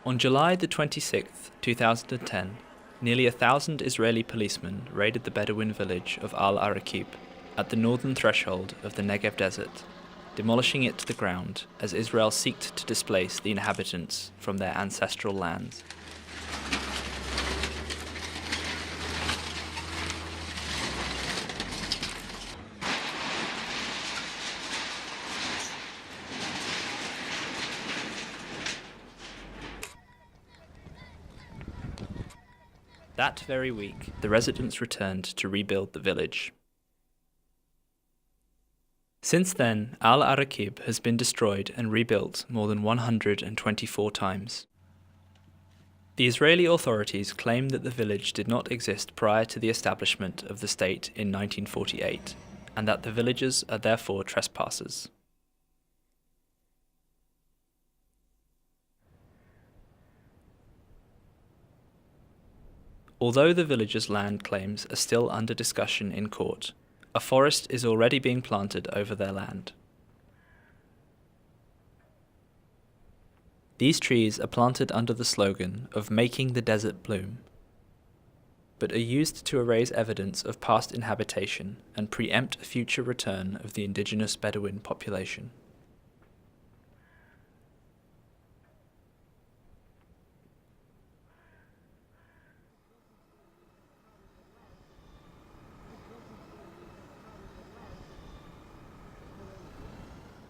On July the 26th, 2010, nearly 1,000 Israeli policemen raided the Bedouin village of Al-Araqib at the northern threshold of the Negev desert, demolishing it to the ground as Israel sought to displace the inhabitants from their ancestral lands. That very week, the residents returned to rebuild the village. Since then, Al-Araqib has been destroyed and rebuilt more than 124 times. The Israeli authorities claim that the village did not exist prior to the establishment of the state in 1948, and that the villagers are therefore trespassers. Although the villagers' land claims are still under discussion in court, a forest is already being planted over their land. These trees are planted under the slogan of "making the desert bloom," but are used to erase evidence of past inhabitation and preempt a future return of the indigenous Bedouin population.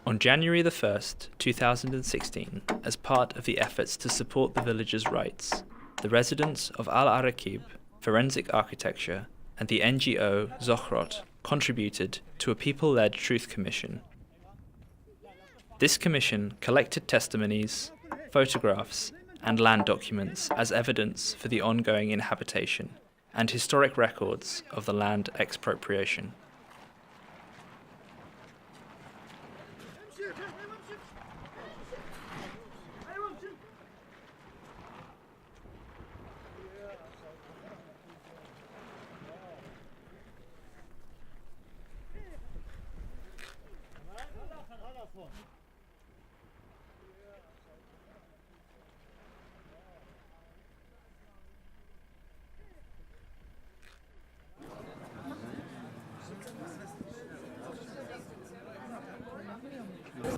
On January the 1st, 2016, as part of the efforts to support the villagers' rights, the residents of Al-Araqib, Forensic Architecture, and the NGO Zochrot contributed to a people-led truth commission. This commission collected testimonies, photographs, and land documents as evidence for the ongoing inhabitation and historic records of the land expropriation.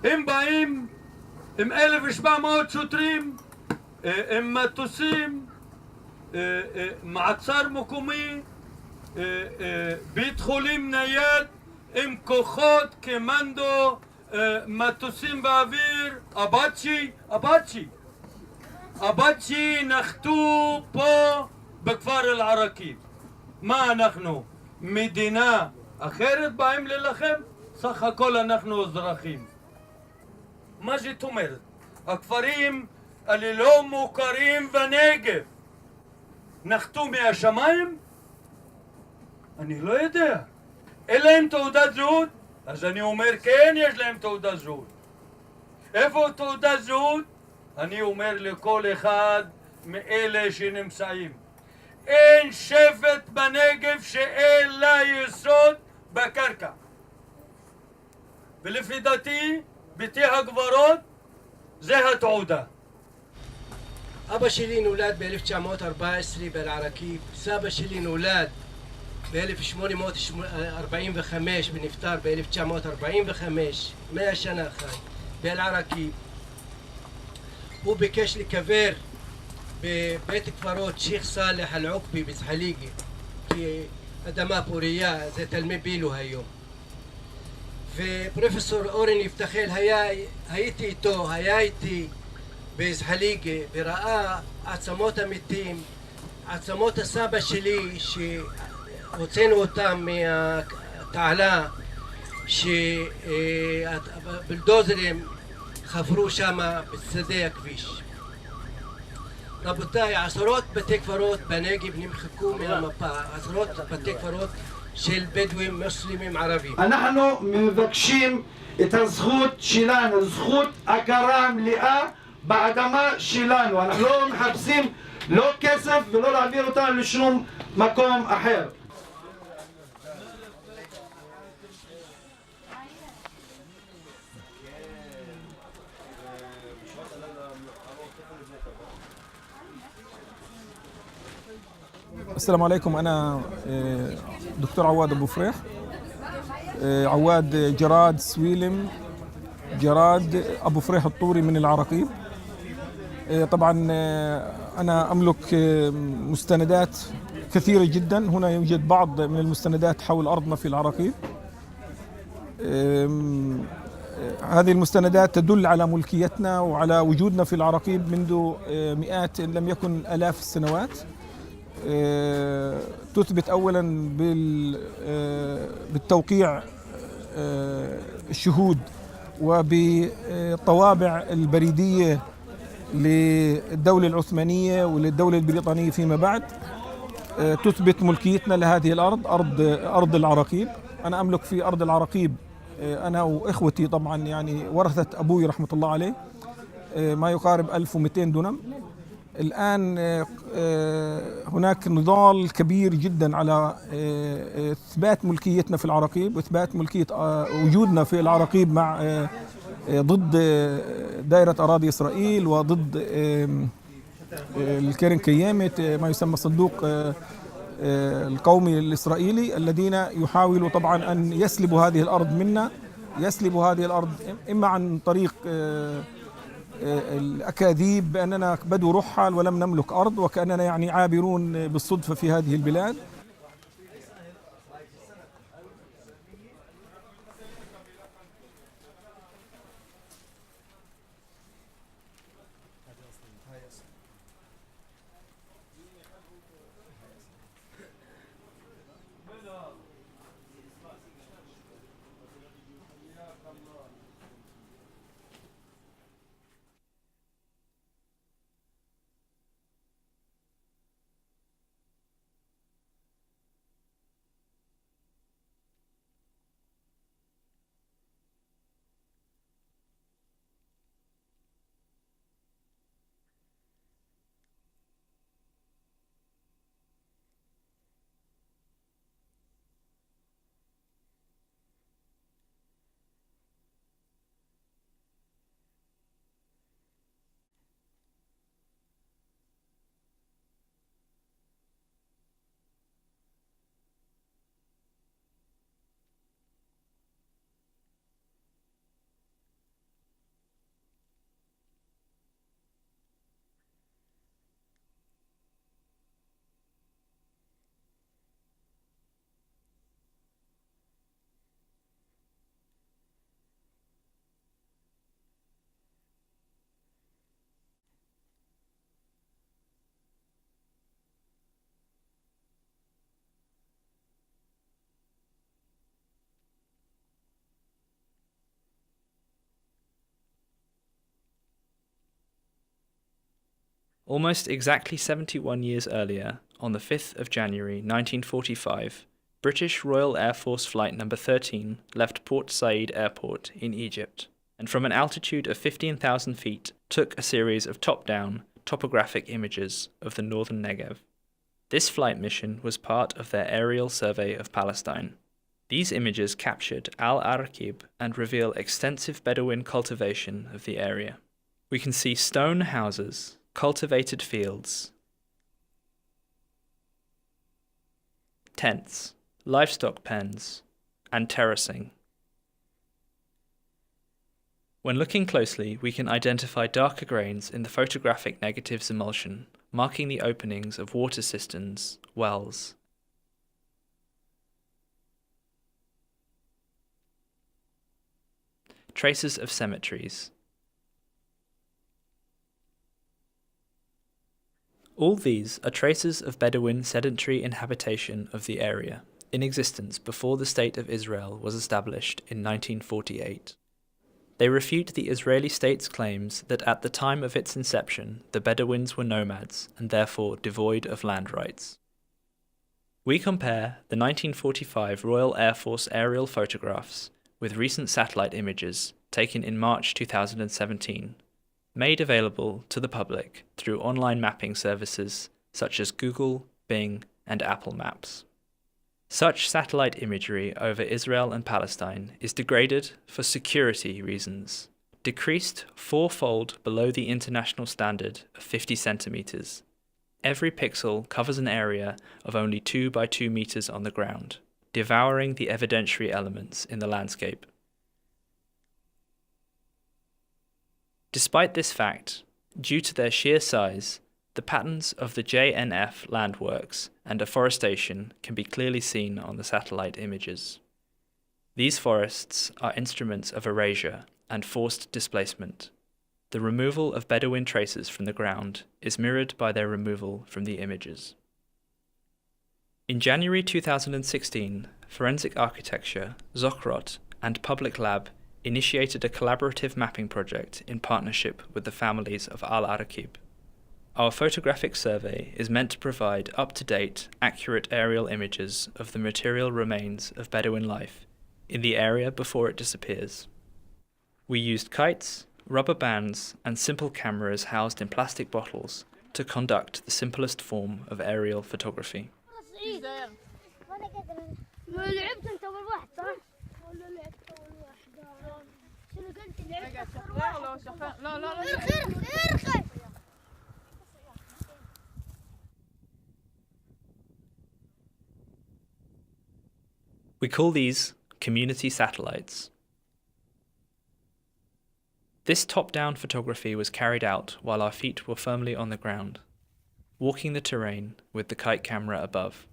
הם באים עם 1,700 שוטרים, עם מטוסים, מעצר מקומי, בית חולים נייד, עם כוחות, קמנדו, מטוסים באוויר, אבצ'י נחתו פה בכפר אל-עראקיב. מה אנחנו? מדינה אחרת באים ללחם? סך הכל אנחנו אזרחים. מה זאת אומרת? הכפרים האלה לא מוכרים בנגב נחתו מהשמיים? אני לא יודע. אין להם תעודת זהות? אז אני אומר כן, יש להם תעודת זהות. איפה תעודת זהות? אני אומר לכל אחד מאלה שנמצאים, אין שבט בנגב שאין לה יסוד בקרקע. ולפי דעתי ביתי הגברות זה התעודה. אבא שלי נולד ב-1914 באל-עראקיב, סבא שלי נולד ב-1845 ונפטר ב-1945, 100 שנה חי באל-עראקיב. הוא ביקש לקבר בבית קברות שייח סאלח אל-עוקבי בזחליגה, כי אדמה פוריה, זה תלמי בילו היום. ופרופסור אורן יפתחאל הייתי איתו, היה איתי בזחליגה וראה עצמות המתים, עצמות הסבא שלי שהוצאנו אותם מהתעלה שבלדוזרים חפרו שם בשדה הכביש. רבותיי, עשרות בתי קברות בנגב נמחקו מהמפה, עשרות בתי קברות של בדואים מוסלמים ערבים. אנחנו מבקשים את הזכות שלנו, זכות הכרה מלאה באדמה שלנו. אנחנו לא מחפשים לא כסף ולא להעביר אותנו לשום מקום אחר. السلام عليكم. أنا دكتور عواد أبو فريح، عواد جراد سويلم جراد أبو فريح الطوري من العراقيب. طبعا أنا أملك مستندات كثيرة جدا. هنا يوجد بعض من المستندات حول أرضنا في العراقيب. هذه المستندات تدل على ملكيتنا وعلى وجودنا في العراقيب منذ مئات إن لم يكن آلاف السنوات. تثبت أولا بالتوقيع الشهود وبالطوابع البريدية للدولة العثمانية وللدولة البريطانية فيما بعد. تثبت ملكيتنا لهذه الأرض، أرض العراقيب. أنا أملك في أرض العراقيب، أنا وإخوتي طبعا، يعني ورثة أبوي رحمة الله عليه، ما يقارب 1200 دونم. الآن هناك نضال كبير جدا على إثبات ملكيتنا في العراقيب وإثبات ملكية وجودنا في العراقيب مع ضد دائرة أراضي إسرائيل وضد الكيرن كيامت، ما يسمى الصندوق القومي الإسرائيلي، الذين يحاولوا طبعا أن يسلبوا هذه الأرض منا. يسلبوا هذه الأرض إما عن طريق الأكاذيب بأننا بدو رحل ولم نملك أرض وكأننا يعني عابرون بالصدفة في هذه البلاد. Almost exactly 71 years earlier, on the 5th of January 1945, British Royal Air Force Flight No. 13 left Port Said Airport in Egypt, and from an altitude of 15,000 feet took a series of top-down topographic images of the northern Negev. This flight mission was part of their aerial survey of Palestine. These images captured Al-Araqib and reveal extensive Bedouin cultivation of the area. We can see stone houses, cultivated fields, tents, livestock pens, and terracing. When looking closely, we can identify darker grains in the photographic negative's emulsion, marking the openings of water cisterns, wells. Traces of cemeteries. All these are traces of Bedouin sedentary inhabitation of the area, in existence before the State of Israel was established in 1948. They refute the Israeli state's claims that at the time of its inception, the Bedouins were nomads and therefore devoid of land rights. We compare the 1945 Royal Air Force aerial photographs with recent satellite images taken in March 2017, made available to the public through online mapping services such as Google, Bing, and Apple Maps. Such satellite imagery over Israel and Palestine is degraded for security reasons, decreased fourfold below the international standard of 50 centimeters, every pixel covers an area of only 2 by 2 meters on the ground, devouring the evidentiary elements in the landscape. Despite this fact, due to their sheer size, the patterns of the JNF landworks and afforestation can be clearly seen on the satellite images. These forests are instruments of erasure and forced displacement. The removal of Bedouin traces from the ground is mirrored by their removal from the images. In January 2016, Forensic Architecture, Zochrot, and Public Lab initiated a collaborative mapping project in partnership with the families of Al-Araqib. Our photographic survey is meant to provide up-to-date, accurate aerial images of the material remains of Bedouin life in the area before it disappears. We used kites, rubber bands, and simple cameras housed in plastic bottles to conduct the simplest form of aerial photography. We call these community satellites. This top-down photography was carried out while our feet were firmly on the ground, walking the terrain with the kite camera above.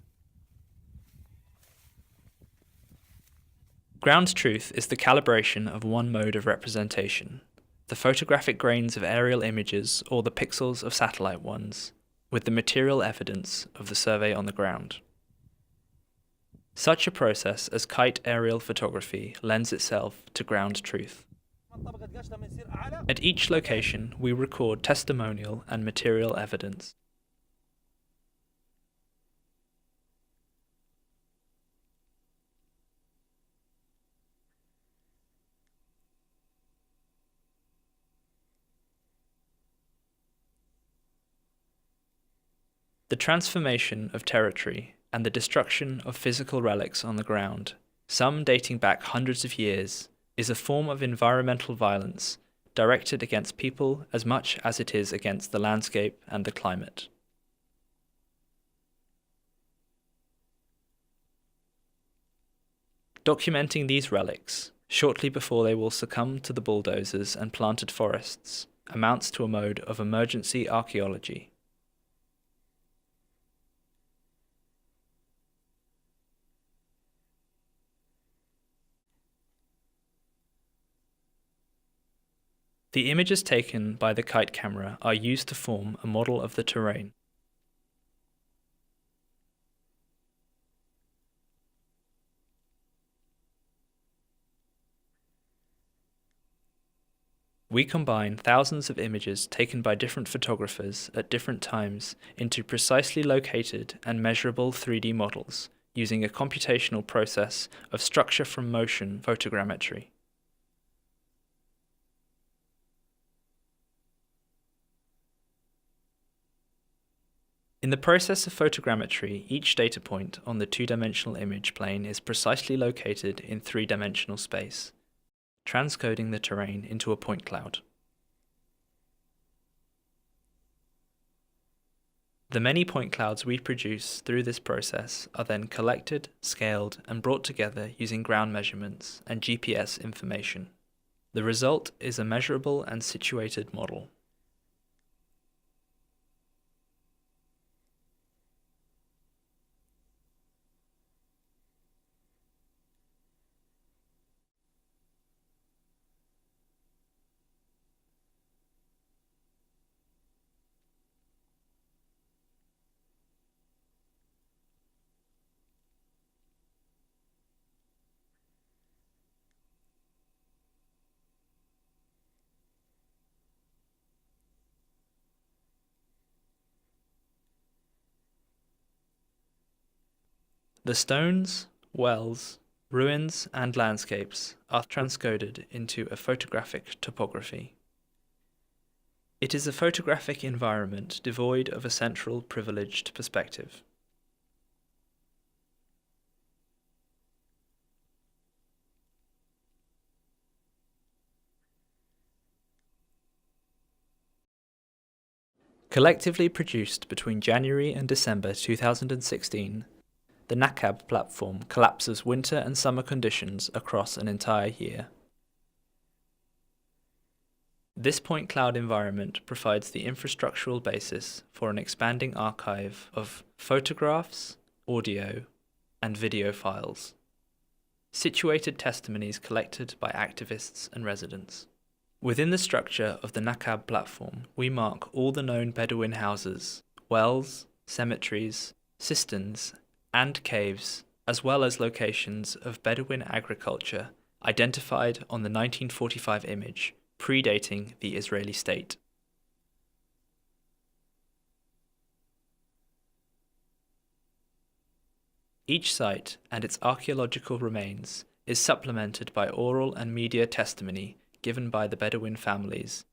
Ground truth is the calibration of one mode of representation, the photographic grains of aerial images or the pixels of satellite ones, with the material evidence of the survey on the ground. Such a process as kite aerial photography lends itself to ground truth. At each location, we record testimonial and material evidence. The transformation of territory and the destruction of physical relics on the ground, some dating back hundreds of years, is a form of environmental violence directed against people as much as it is against the landscape and the climate. Documenting these relics, shortly before they will succumb to the bulldozers and planted forests, amounts to a mode of emergency archaeology. The images taken by the kite camera are used to form a model of the terrain. We combine thousands of images taken by different photographers at different times into precisely located and measurable 3D models using a computational process of structure from motion photogrammetry. In the process of photogrammetry, each data point on the two-dimensional image plane is precisely located in three-dimensional space, transcoding the terrain into a point cloud. The many point clouds we produce through this process are then collected, scaled, and brought together using ground measurements and GPS information. The result is a measurable and situated model. The stones, wells, ruins, and landscapes are transcoded into a photographic topography. It is a photographic environment devoid of a central privileged perspective. Collectively produced between January and December 2016, the Naqab platform collapses winter and summer conditions across an entire year. This point cloud environment provides the infrastructural basis for an expanding archive of photographs, audio, and video files, situated testimonies collected by activists and residents. Within the structure of the Naqab platform, we mark all the known Bedouin houses, wells, cemeteries, cisterns, and caves, as well as locations of Bedouin agriculture identified on the 1945 image, predating the Israeli state. Each site and its archaeological remains is supplemented by oral and media testimony given by the Bedouin families.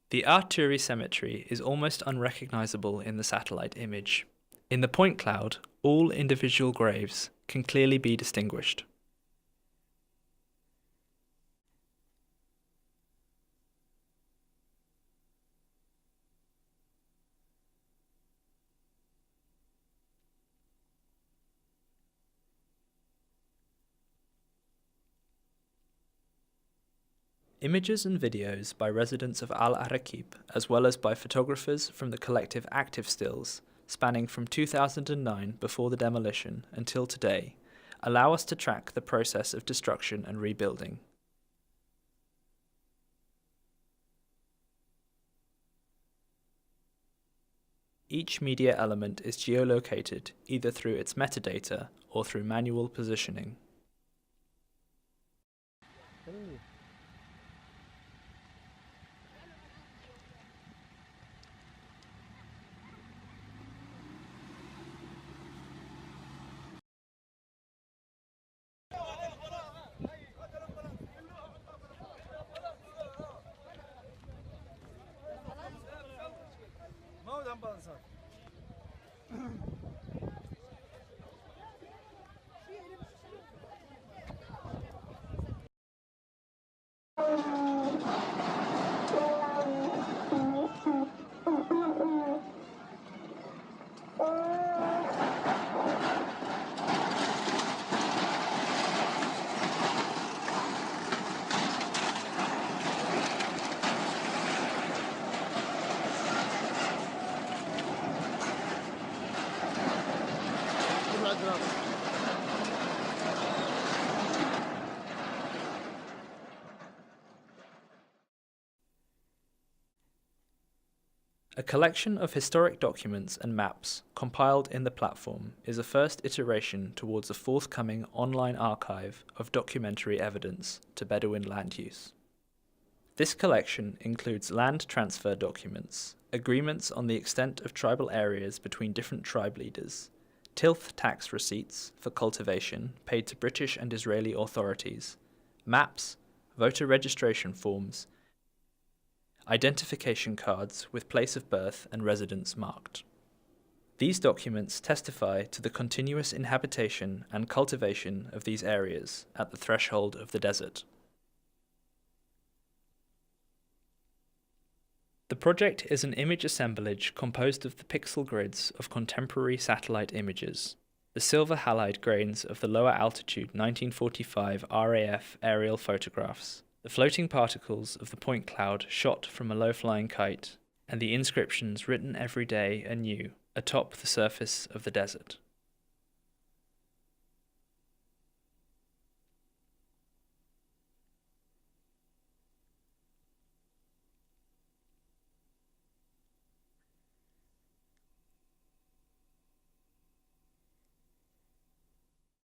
The Ar-Turi cemetery is almost unrecognizable in the satellite image. In the point cloud, all individual graves can clearly be distinguished. Images and videos by residents of Al-Araqib, as well as by photographers from the collective Active Stills, spanning from 2009 before the demolition until today, allow us to track the process of destruction and rebuilding. Each media element is geolocated either through its metadata or through manual positioning. A collection of historic documents and maps compiled in the platform is a first iteration towards a forthcoming online archive of documentary evidence to Bedouin land use. This collection includes land transfer documents, agreements on the extent of tribal areas between different tribe leaders, tilth tax receipts for cultivation paid to British and Israeli authorities, maps, voter registration forms, identification cards with place of birth and residence marked. These documents testify to the continuous inhabitation and cultivation of these areas at the threshold of the desert. The project is an image assemblage composed of the pixel grids of contemporary satellite images, the silver halide grains of the lower altitude 1945 RAF aerial photographs, the floating particles of the point cloud shot from a low-flying kite, and the inscriptions written every day anew atop the surface of the desert.